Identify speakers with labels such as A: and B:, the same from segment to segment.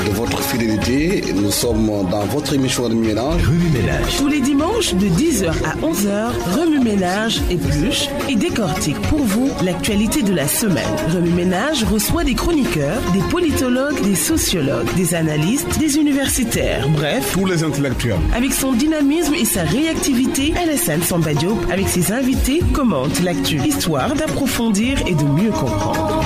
A: de votre fidélité. Nous sommes dans votre émission Remue Ménage.
B: Remue Ménage.
C: Tous les dimanches de 10h à 11h, Remue Ménage épluche et décortique pour vous l'actualité de la semaine. Remue Ménage reçoit des chroniqueurs, des politologues, des sociologues, des analystes, des universitaires, bref,
A: tous les intellectuels.
C: Avec son dynamisme et sa réactivité, Alassane Samba Diop, avec ses invités, commente l'actu, histoire d'approfondir et de mieux comprendre.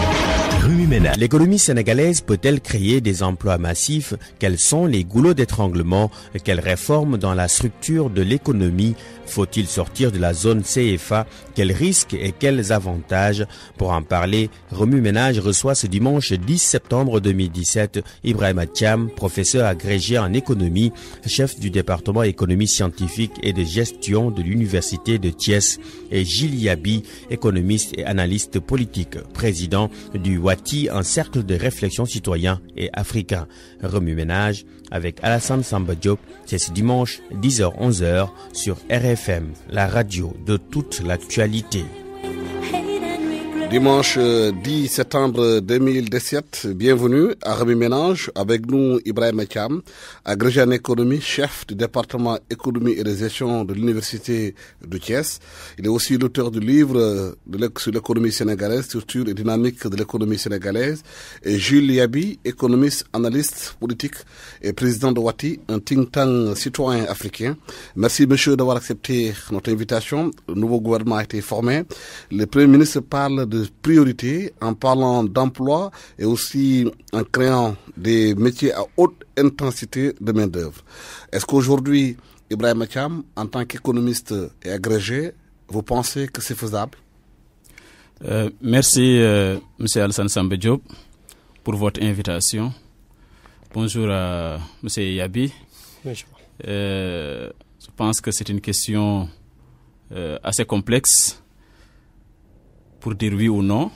B: L'économie sénégalaise peut-elle créer des emplois massifs? Quels sont les goulots d'étranglement? Quelles réformes dans la structure de l'économie? Faut-il sortir de la zone CFA? Quels risques et quels avantages? Pour en parler, Remue Ménage reçoit ce dimanche 10 septembre 2017 Ibrahima Thiam, professeur agrégé en économie, chef du département économie scientifique et de gestion de l'université de Thiès, et Gilles Yabi, économiste et analyste politique, président du WATI, un cercle de réflexion citoyen et africain. Remue Ménage avec Alassane Samba Diop, c'est ce dimanche 10h-11h sur RFM, la radio de toute l'actualité.
A: Dimanche 10 septembre 2017, bienvenue à Remue Ménage. Avec nous, Ibrahima Thiam, agrégé en économie, chef du département économie et de gestion de l'université de Thiès. Il est aussi l'auteur du livre sur l'économie sénégalaise, structure et dynamique de l'économie sénégalaise. Et Jules Yabi, économiste, analyste politique et président de WATI, un think tank citoyen africain. Merci, monsieur, d'avoir accepté notre invitation. Le nouveau gouvernement a été formé. Le Premier ministre parle de priorité en parlant d'emploi et aussi en créant des métiers à haute intensité de main-d'œuvre. Est-ce qu'aujourd'hui, Ibrahima Thiam, en tant qu'économiste et agrégé, vous pensez que c'est faisable?
D: Merci, M. Alassane Samba Diop, pour votre invitation. Bonjour à M. Yabi.
E: Bonjour.
D: Je pense que c'est une question assez complexe pour dire oui ou non.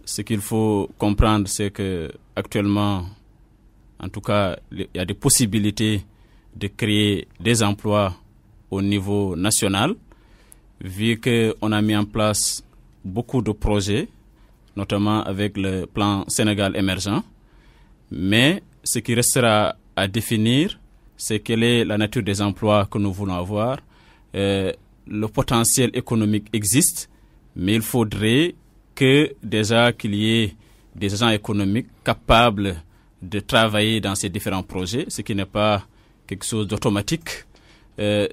D: Ce qu'il faut comprendre, c'est que actuellement, en tout cas, il y a des possibilités de créer des emplois au niveau national, vu qu'on a mis en place beaucoup de projets, notamment avec le plan Sénégal émergent. Mais ce qui restera à définir, c'est quelle est la nature des emplois que nous voulons avoir. Le potentiel économique existe, mais il faudrait qu'il y ait des agents économiques capables de travailler dans ces différents projets, ce qui n'est pas quelque chose d'automatique.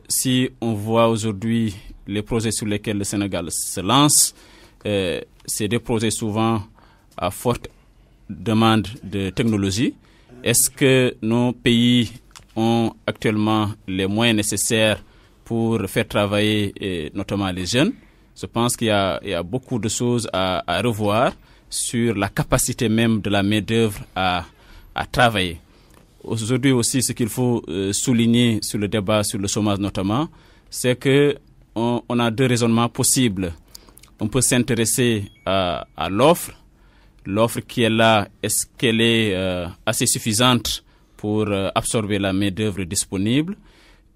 D: Si on voit aujourd'hui les projets sur lesquels le Sénégal se lance, c'est des projets souvent à forte demande de technologie. Est-ce que nos pays ont actuellement les moyens nécessaires pour faire travailler notamment les jeunes? Je pense qu'il y a beaucoup de choses à revoir sur la capacité même de la main-d'œuvre à travailler. Aujourd'hui aussi, ce qu'il faut souligner sur le débat sur le chômage notamment, c'est que on a deux raisonnements possibles. On peut s'intéresser à l'offre. L'offre qui est là, est-ce qu'elle est assez suffisante pour absorber la main-d'œuvre disponible?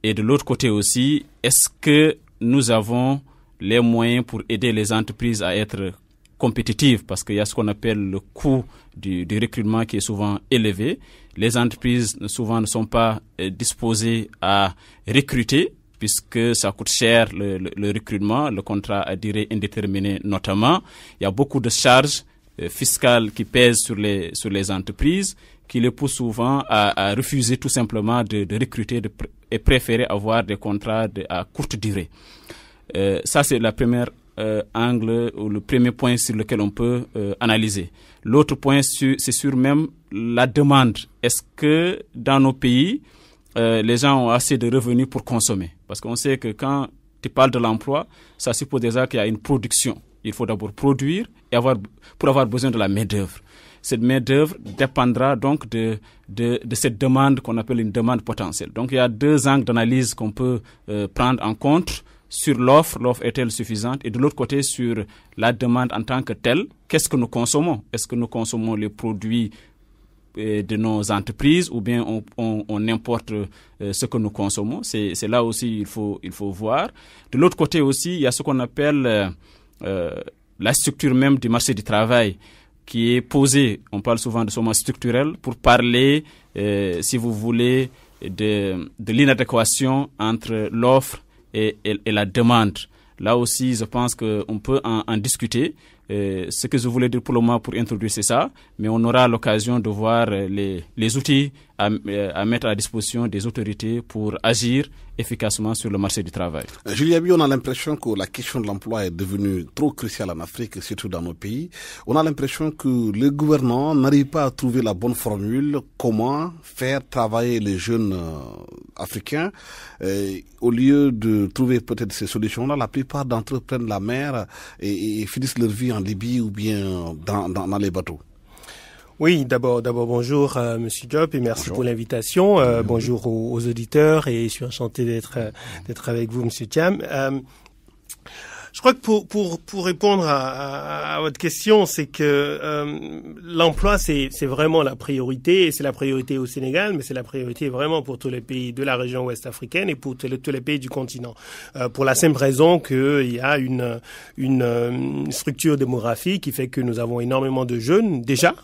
D: Et de l'autre côté aussi, est-ce que nous avons les moyens pour aider les entreprises à être compétitives, parce qu'il y a ce qu'on appelle le coût du recrutement qui est souvent élevé. Les entreprises souvent ne sont pas disposées à recruter puisque ça coûte cher le recrutement, le contrat à durée indéterminée notamment. Il y a beaucoup de charges fiscales qui pèsent sur les entreprises qui les poussent souvent à refuser tout simplement de recruter et préférer avoir des contrats à courte durée. Ça, c'est la première angle ou le premier point sur lequel on peut analyser. L'autre point, c'est sur même la demande. Est-ce que dans nos pays, les gens ont assez de revenus pour consommer? Parce qu'on sait que quand tu parles de l'emploi, ça suppose déjà qu'il y a une production. Il faut d'abord produire et pour avoir besoin de la main-d'œuvre. Cette main-d'œuvre dépendra donc de cette demande qu'on appelle une demande potentielle. Donc il y a deux angles d'analyse qu'on peut prendre en compte. Sur l'offre est-elle suffisante? Et de l'autre côté, sur la demande en tant que telle, qu'est-ce que nous consommons? Est-ce que nous consommons les produits de nos entreprises ou bien on importe ce que nous consommons? C'est là aussi il faut voir. De l'autre côté aussi, il y a ce qu'on appelle la structure même du marché du travail. qui est posé. On parle souvent de chômage structurel pour parler, si vous voulez, de l'inadéquation entre l'offre et la demande. Là aussi, je pense qu'on peut en discuter. Ce que je voulais dire pour le moment pour introduire, c'est ça. Mais on aura l'occasion de voir les outils à mettre à la disposition des autorités pour agir efficacement sur le marché du travail.
A: Julia Bi, on a l'impression que la question de l'emploi est devenue trop cruciale en Afrique, surtout dans nos pays. On a l'impression que les gouvernants n'arrivent pas à trouver la bonne formule. Comment faire travailler les jeunes africains au lieu de trouver peut-être ces solutions-là, la plupart d'entre eux prennent la mer et finissent leur vie en Libye ou bien dans les bateaux.
E: Oui, d'abord bonjour Monsieur Diop et merci pour l'invitation. Bonjour aux auditeurs et je suis enchanté d'être avec vous Monsieur Thiam. Je crois que pour répondre à votre question, c'est que l'emploi c'est vraiment la priorité et c'est la priorité au Sénégal, mais c'est la priorité vraiment pour tous les pays de la région ouest africaine et pour tous les pays du continent. Pour la simple raison qu'il y a une structure démographique qui fait que nous avons énormément de jeunes déjà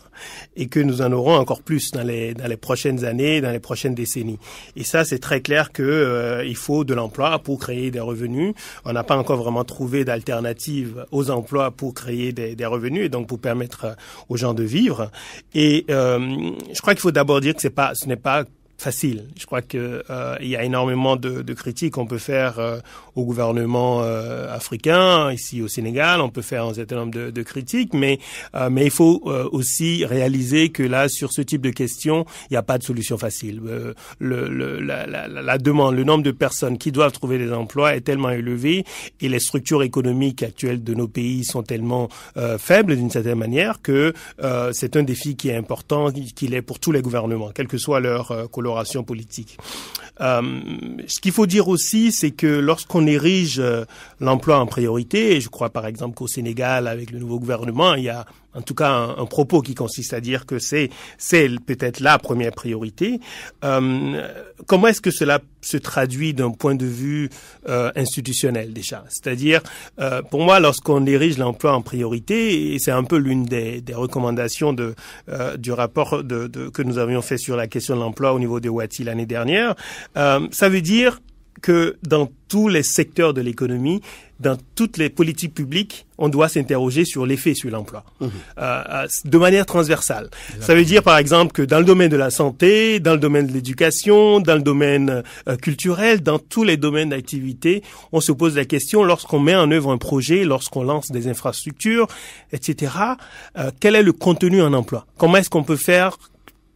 E: et que nous en aurons encore plus dans les prochaines années, dans les prochaines décennies. Et ça, c'est très clair que il faut de l'emploi pour créer des revenus. On n'a pas encore vraiment trouvé d'alternatives aux emplois pour créer des revenus et donc pour permettre aux gens de vivre. Et je crois qu'il faut d'abord dire que ce n'est pas facile. Je crois que il y a énormément de critiques qu'on peut faire au gouvernement africain, ici au Sénégal. On peut faire un certain nombre de critiques, mais il faut aussi réaliser que là, sur ce type de questions, il n'y a pas de solution facile. La demande, le nombre de personnes qui doivent trouver des emplois est tellement élevé et les structures économiques actuelles de nos pays sont tellement faibles d'une certaine manière que c'est un défi qui est important, qu'il est pour tous les gouvernements, quelle que soit leur coloration politique. Ce qu'il faut dire aussi, c'est que lorsqu'on érige l'emploi en priorité, et je crois par exemple qu'au Sénégal, avec le nouveau gouvernement, il y a en tout cas un propos qui consiste à dire que c'est peut-être la première priorité. Comment est-ce que cela se traduit d'un point de vue institutionnel déjà? C'est-à-dire, pour moi, lorsqu'on érige l'emploi en priorité, et c'est un peu l'une des recommandations du rapport que nous avions fait sur la question de l'emploi au niveau de Ouati l'année dernière, ça veut dire que dans tous les secteurs de l'économie, dans toutes les politiques publiques, on doit s'interroger sur l'effet sur l'emploi, de manière transversale. Exactement. Ça veut dire, par exemple, que dans le domaine de la santé, dans le domaine de l'éducation, dans le domaine culturel, dans tous les domaines d'activité, on se pose la question, lorsqu'on met en œuvre un projet, lorsqu'on lance des infrastructures, etc., quel est le contenu en emploi? Comment est-ce qu'on peut faire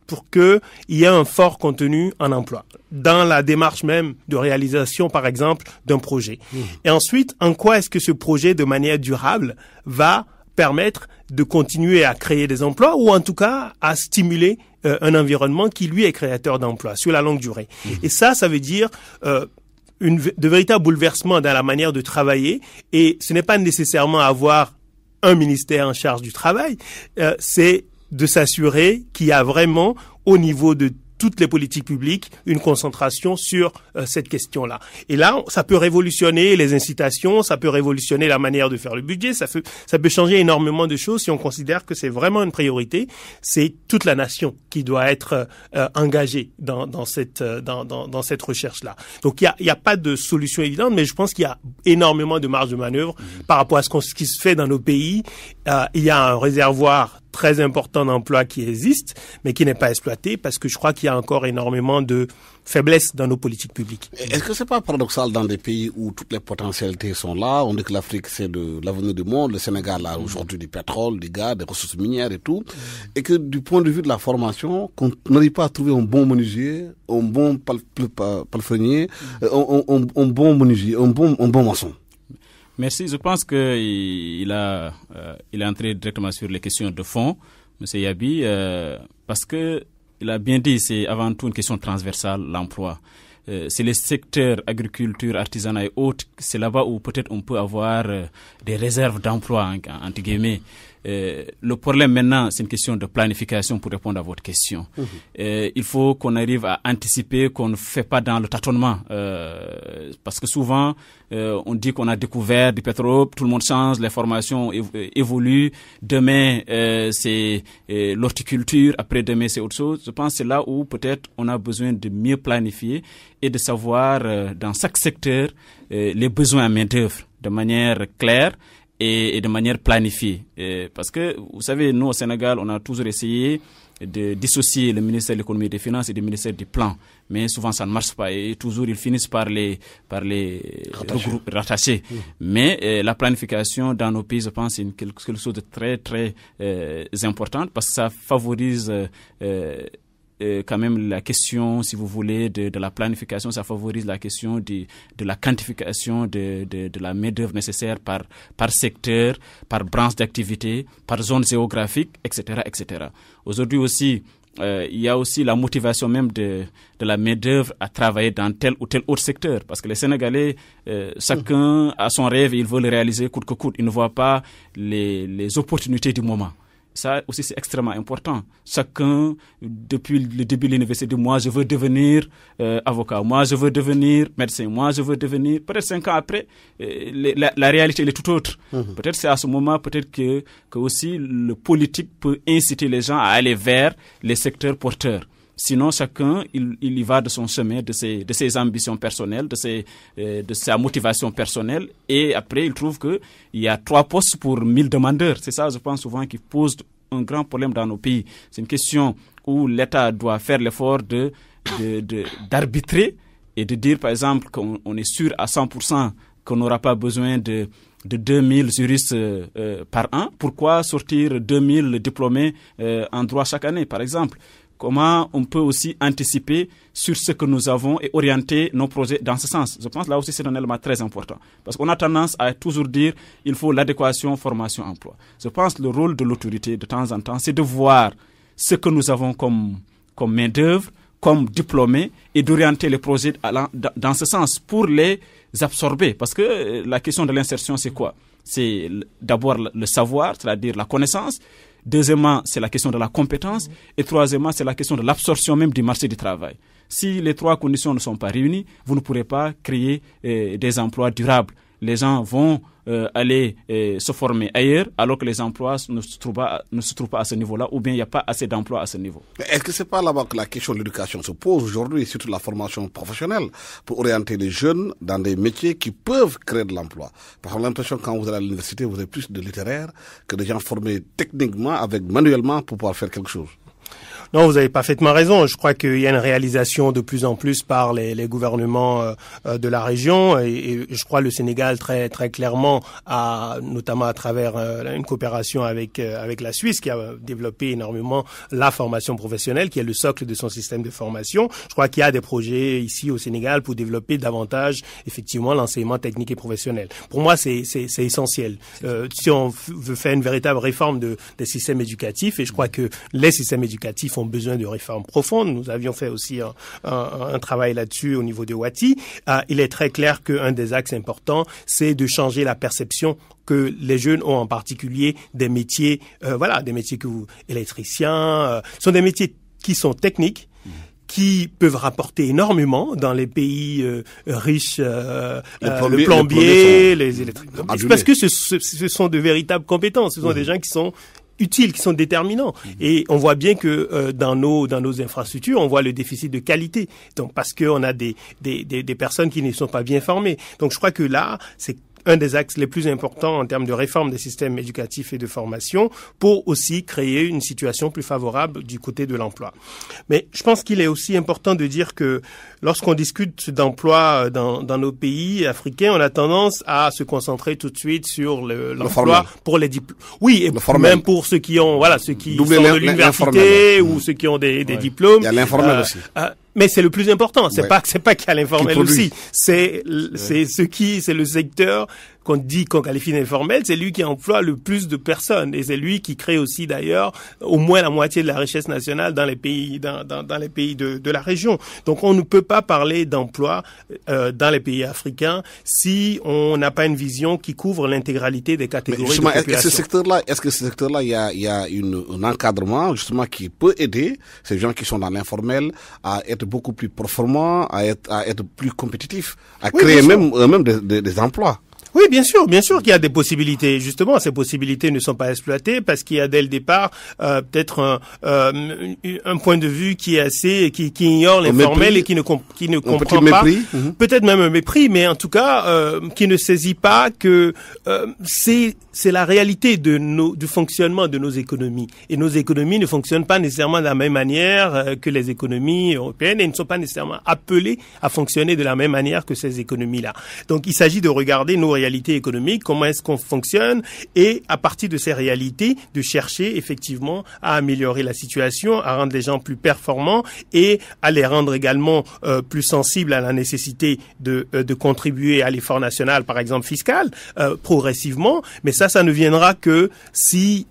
E: pour qu'il y ait un fort contenu en emploi dans la démarche même de réalisation, par exemple, d'un projet. Et ensuite, en quoi est-ce que ce projet, de manière durable, va permettre de continuer à créer des emplois ou en tout cas à stimuler un environnement qui, lui, est créateur d'emplois sur la longue durée. Et ça veut dire de véritables bouleversements dans la manière de travailler et ce n'est pas nécessairement avoir un ministère en charge du travail, c'est de s'assurer qu'il y a vraiment, au niveau de toutes les politiques publiques, une concentration sur cette question-là. Et là, ça peut révolutionner les incitations, ça peut révolutionner la manière de faire le budget, ça peut changer énormément de choses si on considère que c'est vraiment une priorité. C'est toute la nation qui doit être engagée dans cette recherche-là. Donc il y a pas de solution évidente, mais je pense qu'il y a énormément de marge de manœuvre par rapport à ce qui se fait dans nos pays. Il y a un réservoir très important d'emplois qui existe, mais qui n'est pas exploité parce que je crois qu'il y a encore énormément de faiblesses dans nos politiques publiques.
A: Est-ce que c'est pas paradoxal dans des pays où toutes les potentialités sont là? On dit que l'Afrique c'est de l'avenir du monde, le Sénégal a aujourd'hui du pétrole, du gaz, des ressources minières et tout, et que du point de vue de la formation, qu'on n'arrive pas à trouver un bon menuisier, un bon palefrenier, un bon menuisier, un bon maçon.
D: Merci. Je pense qu'il est entré directement sur les questions de fond, M. Yabi, parce que il a bien dit, c'est avant tout une question transversale, l'emploi. C'est les secteurs agriculture, artisanat et autres, c'est là-bas où peut-être on peut avoir des réserves d'emploi, entre guillemets. Le problème maintenant, c'est une question de planification pour répondre à votre question. Il faut qu'on arrive à anticiper, qu'on ne fait pas dans le tâtonnement. Parce que souvent, on dit qu'on a découvert du pétrole, tout le monde change, les formations évoluent. Demain, c'est l'horticulture, après-demain, c'est autre chose. Je pense que c'est là où peut-être on a besoin de mieux planifier et de savoir dans chaque secteur les besoins à main-d'œuvre de manière claire et de manière planifiée. Parce que, vous savez, nous au Sénégal, on a toujours essayé de dissocier le ministère de l'économie et des finances et le ministère du plan. Mais souvent, ça ne marche pas et toujours, ils finissent par les rattacher. Mais la planification dans nos pays, je pense, c'est quelque chose de très, très important parce que ça favorise quand même la question, si vous voulez, de la planification, ça favorise la question de la quantification de la main-d'œuvre nécessaire par secteur, par branche d'activité, par zone géographique, etc., etc. Aujourd'hui aussi, il y a aussi la motivation même de la main-d'œuvre à travailler dans tel ou tel autre secteur. Parce que les Sénégalais, chacun a son rêve et il veut le réaliser coûte que coûte. Ils ne voient pas les opportunités du moment. Ça aussi, c'est extrêmement important. Chacun, depuis le début de l'université, dit moi, je veux devenir avocat, moi, je veux devenir médecin, moi, je veux devenir... Peut-être 5 ans après, la réalité, elle est tout autre. Peut-être c'est à ce moment, peut-être que aussi le politique peut inciter les gens à aller vers les secteurs porteurs. Sinon, chacun, il y va de son chemin, de ses ambitions personnelles, de sa motivation personnelle. Et après, il trouve qu'il y a 3 postes pour 1000 demandeurs. C'est ça, je pense, souvent, qui pose un grand problème dans nos pays. C'est une question où l'État doit faire l'effort d'arbitrer et de dire, par exemple, qu'on est sûr à 100% qu'on n'aura pas besoin de 2000 juristes par an. Pourquoi sortir 2000 diplômés en droit chaque année, par exemple? Comment on peut aussi anticiper sur ce que nous avons et orienter nos projets dans ce sens. Je pense là aussi c'est un élément très important. Parce qu'on a tendance à toujours dire il faut l'adéquation formation-emploi. Je pense que le rôle de l'autorité de temps en temps, c'est de voir ce que nous avons comme main-d'œuvre, comme diplômés et d'orienter les projets dans ce sens pour les absorber. Parce que la question de l'insertion, c'est quoi? C'est d'abord le savoir, c'est-à-dire la connaissance. Deuxièmement, c'est la question de la compétence. Et troisièmement, c'est la question de l'absorption même du marché du travail. Si les 3 conditions ne sont pas réunies, vous ne pourrez pas créer des emplois durables. Les gens vont aller se former ailleurs alors que les emplois ne se trouvent pas à ce niveau-là ou bien il n'y a pas assez d'emplois à ce niveau.
A: Est-ce que c'est pas là-bas que la question de l'éducation se pose aujourd'hui, surtout la formation professionnelle, pour orienter les jeunes dans des métiers qui peuvent créer de l'emploi? Par exemple, l'impression que quand vous allez à l'université, vous avez plus de littéraires que des gens formés techniquement, manuellement pour pouvoir faire quelque chose.
E: Non, vous avez parfaitement raison. Je crois qu'il y a une réalisation de plus en plus par les gouvernements de la région et je crois le Sénégal très très clairement a, notamment à travers une coopération avec la Suisse qui a développé énormément la formation professionnelle qui est le socle de son système de formation. Je crois qu'il y a des projets ici au Sénégal pour développer davantage effectivement l'enseignement technique et professionnel. Pour moi, c'est essentiel. Si on veut faire une véritable réforme des systèmes éducatifs et je crois que les systèmes éducatifs ont besoin de réformes profondes. Nous avions fait aussi un travail là-dessus au niveau de Wati. Il est très clair qu'un des axes importants, c'est de changer la perception que les jeunes ont en particulier des métiers, des métiers électriciens, sont des métiers qui sont techniques, qui peuvent rapporter énormément dans les pays riches, le plombier, les électriciens. Parce que ce sont de véritables compétences. Ce sont des gens qui sont utiles, qui sont déterminants. Et on voit bien que dans nos infrastructures, on voit le déficit de qualité. Donc parce qu'on a des personnes qui ne sont pas bien formées. Donc je crois que là, c'est un des axes les plus importants en termes de réforme des systèmes éducatifs et de formation pour aussi créer une situation plus favorable du côté de l'emploi. Mais je pense qu'il est aussi important de dire que lorsqu'on discute d'emploi dans nos pays africains, on a tendance à se concentrer tout de suite sur l'emploi pour les diplômes. Oui, et même pour ceux qui ont, ceux qui sont de l'université ou ceux qui ont des diplômes.
A: Il y a l'informel aussi.
E: Mais c'est le plus important. C'est pas qu'il y a l'informel aussi. C'est le secteur qu'on qualifie d'informel, c'est lui qui emploie le plus de personnes et c'est lui qui crée aussi d'ailleurs au moins la moitié de la richesse nationale dans les pays dans les pays de la région. Donc on ne peut pas parler d'emploi dans les pays africains si on n'a pas une vision qui couvre l'intégralité des catégories de population.
A: Est-ce que ce secteur-là, il y a un encadrement justement qui peut aider ces gens qui sont dans l'informel à être beaucoup plus performants, à être plus compétitiftifs, à créer même des emplois?
E: Oui, bien sûr qu'il y a des possibilités. Justement, ces possibilités ne sont pas exploitées parce qu'il y a dès le départ peut-être un point de vue qui est assez qui ignore l'informel et qui ne comprend pas. Peut-être même un mépris, mais en tout cas qui ne saisit pas que c'est la réalité du fonctionnement de nos économies. Et nos économies ne fonctionnent pas nécessairement de la même manière que les économies européennes et ne sont pas nécessairement appelées à fonctionner de la même manière que ces économies-là. Donc, il s'agit de regarder nos réalités économiques, comment est-ce qu'on fonctionne et à partir de ces réalités, de chercher effectivement à améliorer la situation, à rendre les gens plus performants et à les rendre également plus sensibles à la nécessité de contribuer à l'effort national, par exemple fiscal, progressivement. Mais ça ne viendra que si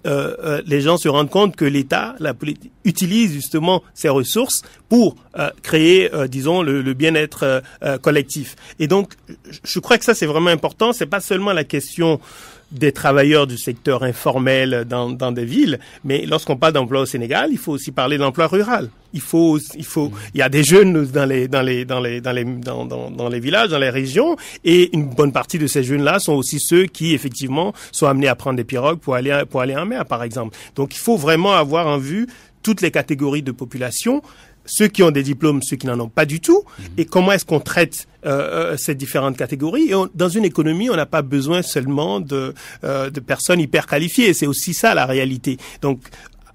E: les gens se rendent compte que l'État utilise justement ses ressources pour créer, disons, le bien-être collectif. Et donc, je crois que ça, c'est vraiment important. C'est pas seulement la question des travailleurs du secteur informel dans des villes, mais lorsqu'on parle d'emploi au Sénégal, il faut aussi parler d'emploi rural. Il y a des jeunes dans les villages, dans les régions, et une bonne partie de ces jeunes-là sont aussi ceux qui, effectivement, sont amenés à prendre des pirogues pour aller en mer, par exemple. Donc, il faut vraiment avoir en vue toutes les catégories de population, ceux qui ont des diplômes, ceux qui n'en ont pas du tout, et comment est-ce qu'on traite ces différentes catégories. Et dans une économie, on n'a pas besoin seulement de personnes hyper qualifiées. C'est aussi ça la réalité. Donc,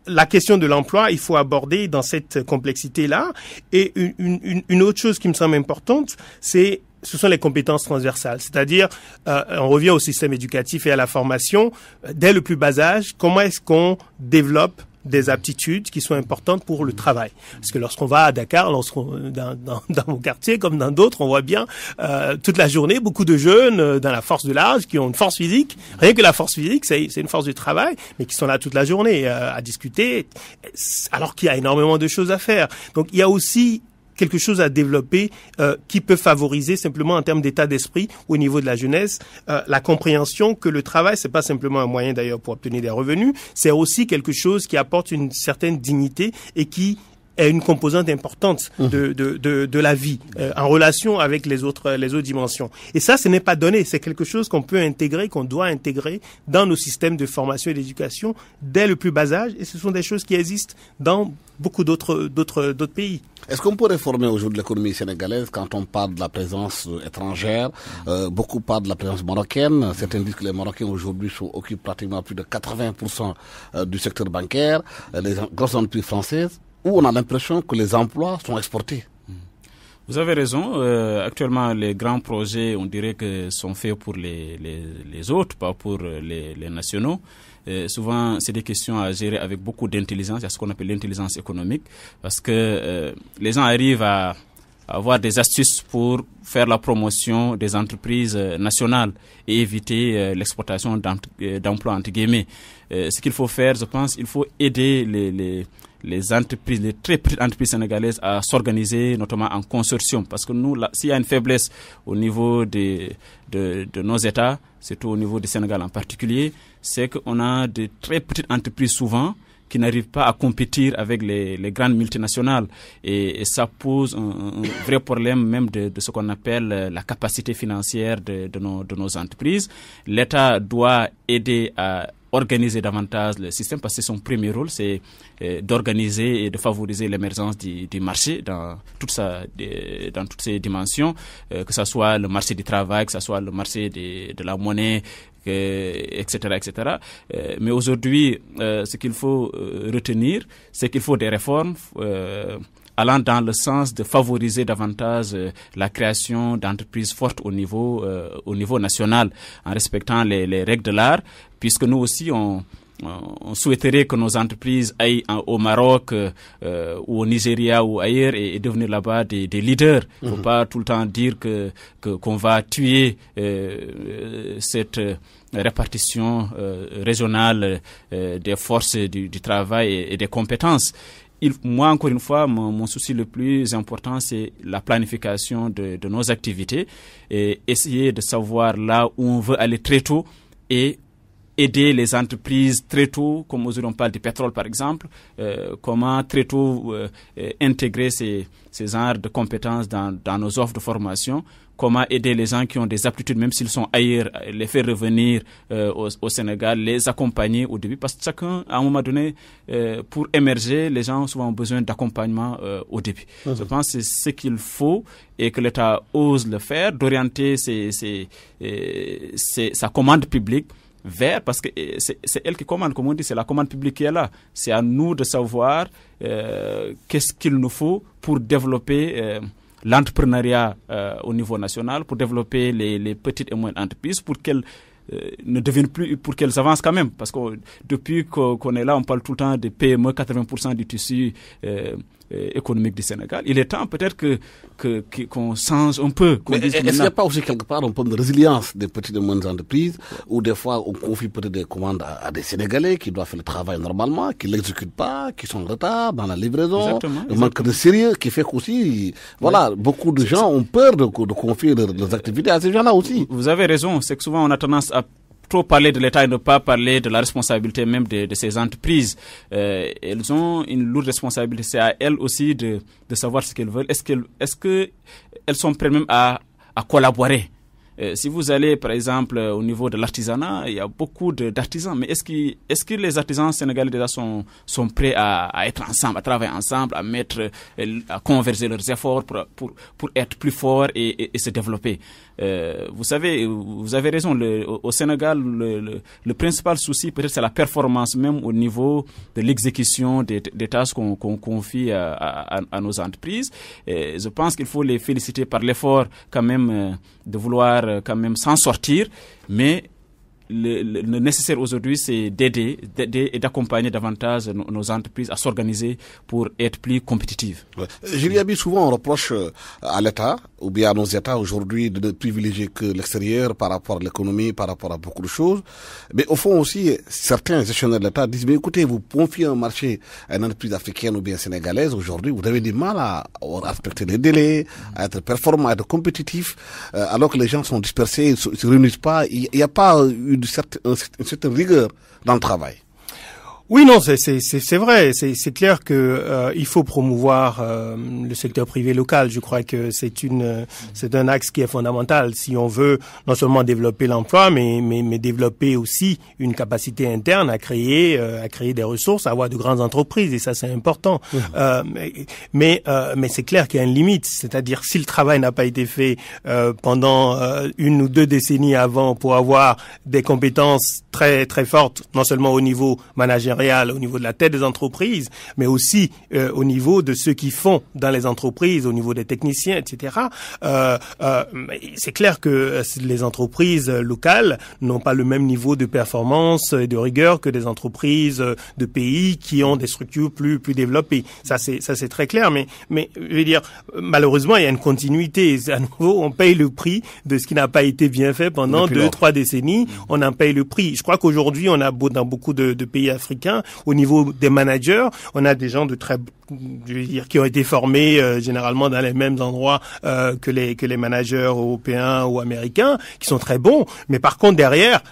E: la question de l'emploi, il faut aborder dans cette complexité-là. Et une autre chose qui me semble importante, ce sont les compétences transversales. C'est-à-dire, on revient au système éducatif et à la formation. Dès le plus bas âge, comment est-ce qu'on développe des aptitudes qui sont importantes pour le travail. Parce que lorsqu'on va à Dakar, dans mon quartier comme dans d'autres, on voit bien toute la journée beaucoup de jeunes dans la force de l'âge qui ont une force physique. Rien que la force physique, c'est une force du travail, mais qui sont là toute la journée à discuter, alors qu'il y a énormément de choses à faire. Donc il y a aussi quelque chose à développer qui peut favoriser simplement en termes d'état d'esprit au niveau de la jeunesse la compréhension que le travail c'est pas simplement un moyen d'ailleurs pour obtenir des revenus, c'est aussi quelque chose qui apporte une certaine dignité et qui est une composante importante de la vie en relation avec les autres dimensions. Et ça, ce n'est pas donné, c'est quelque chose qu'on peut intégrer, qu'on doit intégrer dans nos systèmes de formation et d'éducation dès le plus bas âge. Et ce sont des choses qui existent dans beaucoup d'autres pays.
A: Est-ce qu'on peut réformer aujourd'hui l'économie sénégalaise quand on parle de la présence étrangère? Beaucoup parlent de la présence marocaine. Certains disent que les Marocains aujourd'hui occupent pratiquement plus de 80% du secteur bancaire. Les grosses entreprises françaises, où on a l'impression que les emplois sont exportés.
D: Vous avez raison. Actuellement, les grands projets, on dirait que sont faits pour les autres, pas pour les nationaux. Souvent, c'est des questions à gérer avec beaucoup d'intelligence. Il y a ce qu'on appelle l'intelligence économique, parce que les gens arrivent à avoir des astuces pour faire la promotion des entreprises nationales et éviter l'exportation d'emplois entre guillemets. Ce qu'il faut faire, je pense, il faut aider les entreprises, les très petites entreprises sénégalaises à s'organiser, notamment en consortium. Parce que nous, s'il y a une faiblesse au niveau de nos États, surtout au niveau du Sénégal en particulier, c'est qu'on a de très petites entreprises souvent qui n'arrivent pas à compétir avec les grandes multinationales. Et ça pose un vrai problème même de ce qu'on appelle la capacité financière de nos entreprises. L'État doit aider à organiser davantage le système parce que son premier rôle, c'est d'organiser et de favoriser l'émergence du marché dans toutes ses dimensions, que ce soit le marché du travail, que ce soit le marché de la monnaie, etc., etc. Mais aujourd'hui, ce qu'il faut retenir, c'est qu'il faut des réformes allant dans le sens de favoriser davantage la création d'entreprises fortes au niveau national, en respectant les règles de l'art, puisque nous aussi, on souhaiterait que nos entreprises aillent au Maroc ou au Nigeria ou ailleurs et devenir là-bas des leaders. Il ne faut pas tout le temps dire qu'on va tuer cette répartition régionale des forces du travail et des compétences. Moi, encore une fois, mon souci le plus important, c'est la planification de nos activités et essayer de savoir là où on veut aller très tôt et aider les entreprises très tôt, comme aujourd'hui on parle du pétrole par exemple, comment très tôt intégrer ces genres de compétences dans nos offres de formation, comment aider les gens qui ont des aptitudes, même s'ils sont ailleurs, les faire revenir au Sénégal, les accompagner au début, parce que chacun, à un moment donné, pour émerger, les gens ont souvent besoin d'accompagnement au début. Je pense que c'est ce qu'il faut et que l'État ose le faire, d'orienter sa commande publique vers, parce que c'est elle qui commande, comme on dit, c'est la commande publique qui est là. C'est à nous de savoir qu'est-ce qu'il nous faut pour développer l'entrepreneuriat au niveau national, pour développer les petites et moyennes entreprises, pour qu'elles ne deviennent plus, pour qu'elles avancent quand même. Parce que depuis qu'on est là, on parle tout le temps de PME, 80% du tissu économique du Sénégal. Il est temps peut-être qu'on change un peu.
A: Mais est-ce qu'il n'y a pas aussi quelque part un peu de résilience des petites et moyennes entreprises où des fois on confie peut-être des commandes à des Sénégalais qui doivent faire le travail normalement, qui ne l'exécutent pas, qui sont en retard dans la livraison,
D: exactement.
A: Le manque de sérieux qui fait qu'aussi, voilà, beaucoup de gens ont peur de confier leurs activités à ces gens-là aussi.
D: Vous avez raison, c'est que souvent on a tendance à trop parler de l'État et ne pas parler de la responsabilité même de ces entreprises. Elles ont une lourde responsabilité. C'est à elles aussi de savoir ce qu'elles veulent. Est-ce qu'elles sont prêtes même à collaborer? Si vous allez, par exemple, au niveau de l'artisanat, il y a beaucoup d'artisans. Mais est-ce que les artisans sénégalais déjà sont prêts à être ensemble, à travailler ensemble, à converger leurs efforts pour être plus forts et se développer? Vous savez, vous avez raison. Au Sénégal, le principal souci, peut-être, c'est la performance même au niveau de l'exécution des tâches qu'on confie à nos entreprises. Et je pense qu'il faut les féliciter par l'effort quand même de vouloir quand même s'en sortir, mais le nécessaire aujourd'hui, c'est d'aider et d'accompagner davantage nos entreprises à s'organiser pour être plus compétitives.
A: Ouais. Julie Abi, souvent on reproche à l'État ou bien à nos États aujourd'hui de ne privilégier que l'extérieur par rapport à l'économie, par rapport à beaucoup de choses. Mais au fond aussi, certains gestionnaires de l'État disent, mais écoutez, vous confiez un marché à une entreprise africaine ou bien sénégalaise, aujourd'hui vous avez du mal à respecter les délais, à être performant, à être compétitif, alors que les gens sont dispersés, ils ne se réunissent pas, il n'y a pas une certaine rigueur dans le travail.
E: Oui, non, c'est vrai. C'est clair que il faut promouvoir le secteur privé local. Je crois que c'est un axe qui est fondamental si on veut non seulement développer l'emploi, mais développer aussi une capacité interne à créer des ressources, à avoir de grandes entreprises, et ça c'est important. Mais c'est clair qu'il y a une limite. C'est-à-dire si le travail n'a pas été fait pendant 1 ou 2 décennies avant pour avoir des compétences très très fortes, non seulement au niveau managérial, au niveau de la tête des entreprises, mais aussi au niveau de ceux qui font dans les entreprises, au niveau des techniciens, etc. C'est clair que les entreprises locales n'ont pas le même niveau de performance et de rigueur que des entreprises de pays qui ont des structures plus développées. Ça c'est très clair, mais je veux dire, malheureusement, il y a une continuité. À nouveau, on paye le prix de ce qui n'a pas été bien fait pendant 2-3 décennies. On en paye le prix. Je crois qu'aujourd'hui, on a dans beaucoup de pays africains, au niveau des managers, on a des gens qui ont été formés généralement dans les mêmes endroits que les managers européens ou américains, qui sont très bons. Mais par contre, derrière,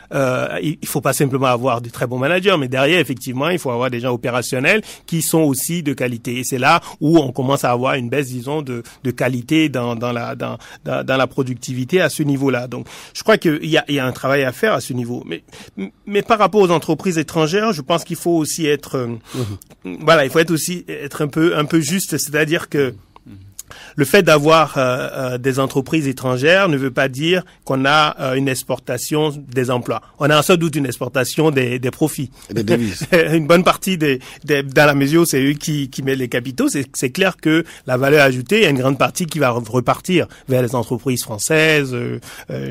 E: il faut pas simplement avoir de très bons managers, mais derrière, effectivement, il faut avoir des gens opérationnels qui sont aussi de qualité. Et c'est là où on commence à avoir une baisse, disons, de qualité dans la productivité à ce niveau-là. Donc, je crois qu'il y a un travail à faire à ce niveau. Mais par rapport aux entreprises étrangères, je pense qu'il faut aussi être, il faut être un peu juste, c'est-à-dire que le fait d'avoir des entreprises étrangères ne veut pas dire qu'on a une exportation des emplois. On a sans doute une exportation des profits.
A: Des devises.
E: Une bonne partie dans la mesure où c'est eux qui mettent les capitaux, c'est clair que la valeur ajoutée, il y a une grande partie qui va repartir vers les entreprises françaises,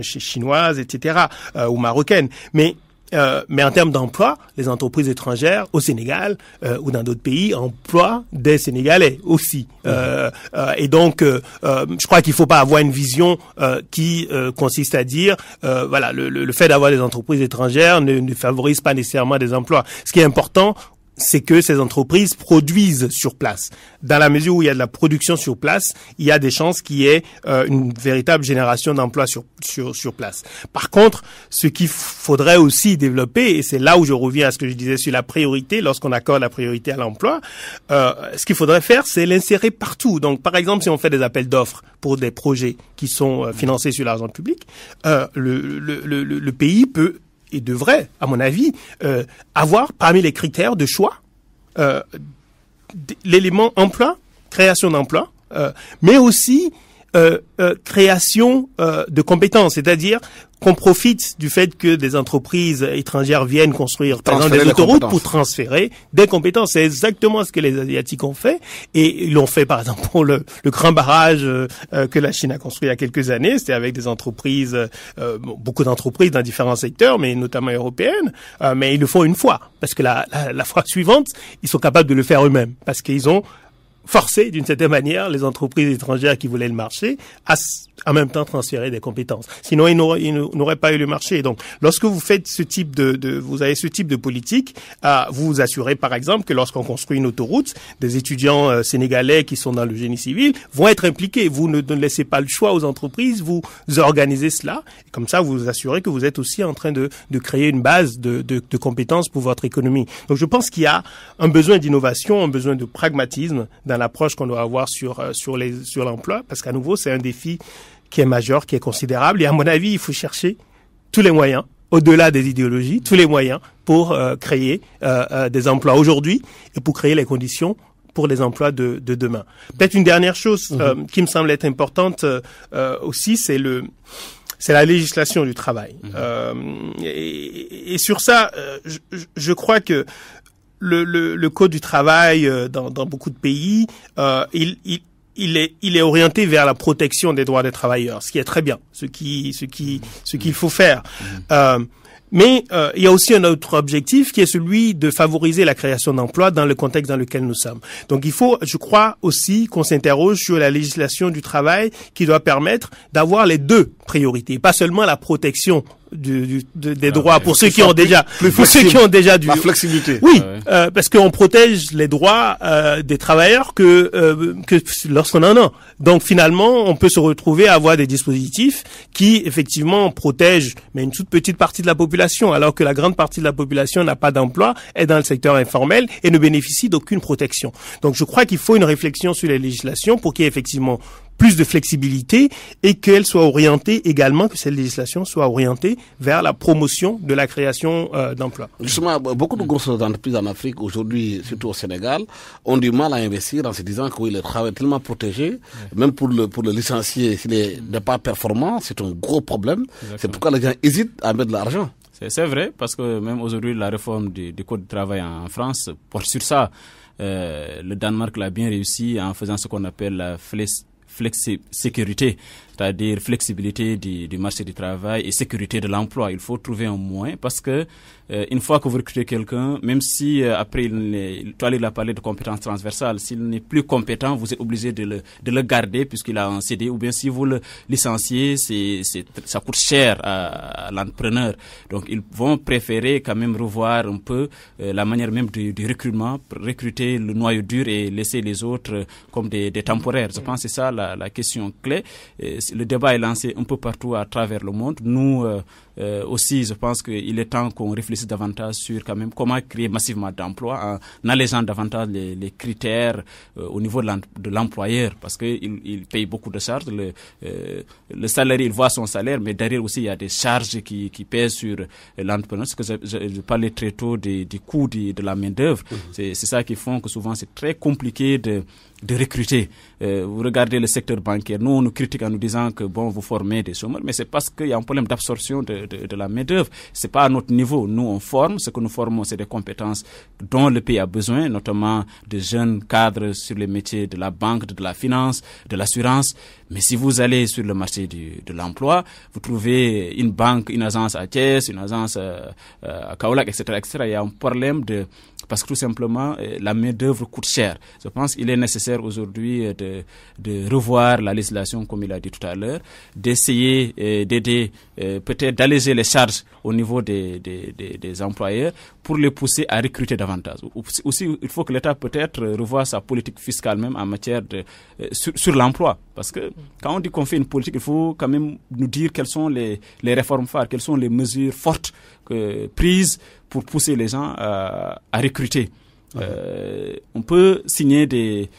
E: chinoises, etc., ou marocaines. Mais Mais en termes d'emploi, les entreprises étrangères au Sénégal ou dans d'autres pays emploient des Sénégalais aussi. Et donc, je crois qu'il faut pas avoir une vision qui consiste à dire, voilà, le fait d'avoir des entreprises étrangères ne favorise pas nécessairement des emplois. Ce qui est important, c'est que ces entreprises produisent sur place. Dans la mesure où il y a de la production sur place, il y a des chances qu'il y ait une véritable génération d'emplois sur place. Par contre, ce qu'il faudrait aussi développer, et c'est là où je reviens à ce que je disais sur la priorité, lorsqu'on accorde la priorité à l'emploi, ce qu'il faudrait faire, c'est l'insérer partout. Donc, par exemple, si on fait des appels d'offres pour des projets qui sont financés sur l'argent public, le pays peut et devrait, à mon avis, avoir parmi les critères de choix l'élément emploi, création d'emploi, mais aussi création de compétences, c'est-à-dire qu'on profite du fait que des entreprises étrangères viennent construire, par exemple, des autoroutes pour transférer des compétences. C'est exactement ce que les Asiatiques ont fait. Et ils l'ont fait, par exemple, pour le grand barrage que la Chine a construit il y a quelques années. C'était avec des entreprises, beaucoup d'entreprises dans différents secteurs, mais notamment européennes. Mais ils le font une fois. Parce que la fois suivante, ils sont capables de le faire eux-mêmes. Parce qu'ils ont forcer, d'une certaine manière, les entreprises étrangères qui voulaient le marché à en même temps transférer des compétences. Sinon, ils n'auraient pas eu le marché. Donc, lorsque vous faites ce type vous avez ce type de politique, vous vous assurez, par exemple, que lorsqu'on construit une autoroute, des étudiants sénégalais qui sont dans le génie civil vont être impliqués. Vous ne laissez pas le choix aux entreprises, vous organisez cela. Et comme ça, vous vous assurez que vous êtes aussi en train de créer une base de compétences pour votre économie. Donc, je pense qu'il y a un besoin d'innovation, un besoin de pragmatisme dans l'approche qu'on doit avoir sur l'emploi, parce qu'à nouveau, c'est un défi qui est majeur, qui est considérable. Et à mon avis, il faut chercher tous les moyens, au-delà des idéologies, tous les moyens pour créer des emplois aujourd'hui et pour créer les conditions pour les emplois de demain. Peut-être une dernière chose qui me semble être importante aussi, c'est la législation du travail. Et sur ça, je crois que le code du travail dans beaucoup de pays, il est orienté vers la protection des droits des travailleurs, ce qui est très bien, ce qu'il faut faire. Mais il y a aussi un autre objectif qui est celui de favoriser la création d'emplois dans le contexte dans lequel nous sommes. Donc il faut, je crois aussi, qu'on s'interroge sur la législation du travail qui doit permettre d'avoir les deux priorités, pas seulement la protection des droits pour ceux qui ont déjà
A: la flexibilité.
E: Oui, parce qu'on protège les droits des travailleurs que lorsqu'on en a. Donc finalement, on peut se retrouver à avoir des dispositifs qui effectivement protègent mais une toute petite partie de la population, alors que la grande partie de la population n'a pas d'emploi, est dans le secteur informel et ne bénéficie d'aucune protection. Donc je crois qu'il faut une réflexion sur les législations pour qu'il y ait effectivement plus de flexibilité et qu'elle soit orientée également, que cette législation soit orientée vers la promotion de la création d'emplois.
A: Justement, beaucoup de grosses entreprises en Afrique aujourd'hui, surtout au Sénégal, ont du mal à investir en se disant que oui, le travail est tellement protégé, même pour le licencier, s'il n'est pas performant, c'est un gros problème. Exactement. C'est pourquoi les gens hésitent à mettre de l'argent.
D: C'est vrai, parce que même aujourd'hui, la réforme du code du travail en France porte sur ça. Le Danemark l'a bien réussi en faisant ce qu'on appelle la flexi-sécurité, c'est-à-dire flexibilité du marché du travail et sécurité de l'emploi. Il faut trouver un moyen parce que une fois que vous recrutez quelqu'un, même si après toi il a parlé de compétences transversales, s'il n'est plus compétent, vous êtes obligé de le garder puisqu'il a un CD, ou bien si vous le licenciez, ça coûte cher à l'entrepreneur. Donc ils vont préférer quand même revoir un peu la manière même du recrutement, recruter le noyau dur et laisser les autres comme des temporaires. Je pense que c'est ça la question clé. Le débat est lancé un peu partout à travers le monde. Nous aussi, je pense qu'il est temps qu'on réfléchisse davantage sur quand même comment créer massivement d'emplois en allégeant davantage les critères au niveau de l'employeur, parce qu'il paye beaucoup de charges. Le salarié, il voit son salaire, mais derrière aussi il y a des charges qui pèsent sur l'entrepreneur. Ce que je parlais très tôt des coûts de la main d'œuvre. C'est ça qui font que souvent c'est très compliqué de recruter. Vous regardez le secteur bancaire, nous on nous critique en nous disant que bon, vous formez des chômeurs, mais c'est parce qu'il y a un problème d'absorption de la main-d'œuvre. C'est pas à notre niveau. Nous on forme, ce que nous formons, c'est des compétences dont le pays a besoin, notamment de jeunes cadres sur les métiers de la banque, de la finance, de l'assurance. Mais si vous allez sur le marché de l'emploi, vous trouvez une banque, une agence à Thiès, une agence à Kaolack, etc., etc. Il y a un problème parce que tout simplement la main-d'œuvre coûte cher. Je pense qu'il est nécessaire aujourd'hui de revoir la législation, comme il a dit tout à l'heure, d'essayer d'aider, peut-être d'alléger les charges au niveau des employeurs pour les pousser à recruter davantage. Aussi, il faut que l'État peut-être revoie sa politique fiscale même en matière sur l'emploi. Parce que quand on dit qu'on fait une politique, il faut quand même nous dire quelles sont les réformes phares, quelles sont les mesures fortes prises pour pousser les gens à recruter. On peut signer des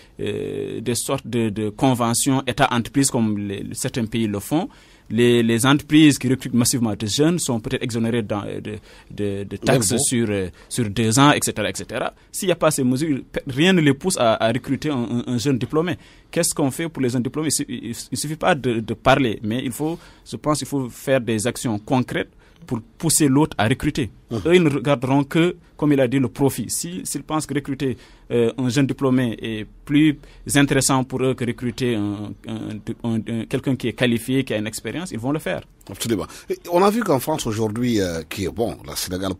D: sortes de conventions État-entreprise comme certains pays le font. Les entreprises qui recrutent massivement des jeunes sont peut-être exonérées de taxes sur 2 ans, etc., etc. S'il n'y a pas ces mesures, rien ne les pousse à recruter un jeune diplômé. Qu'est-ce qu'on fait pour les jeunes diplômés? Il ne suffit pas de parler, mais je pense qu'il faut faire des actions concrètes pour pousser l'autre à recruter. Eux, ils ne regarderont que, comme il a dit, le profit. S'ils pensent que recruter un jeune diplômé est plus intéressant pour eux que recruter quelqu'un qui est qualifié, qui a une expérience, ils vont le faire.
A: Absolument. Et on a vu qu'en France aujourd'hui, le Sénégal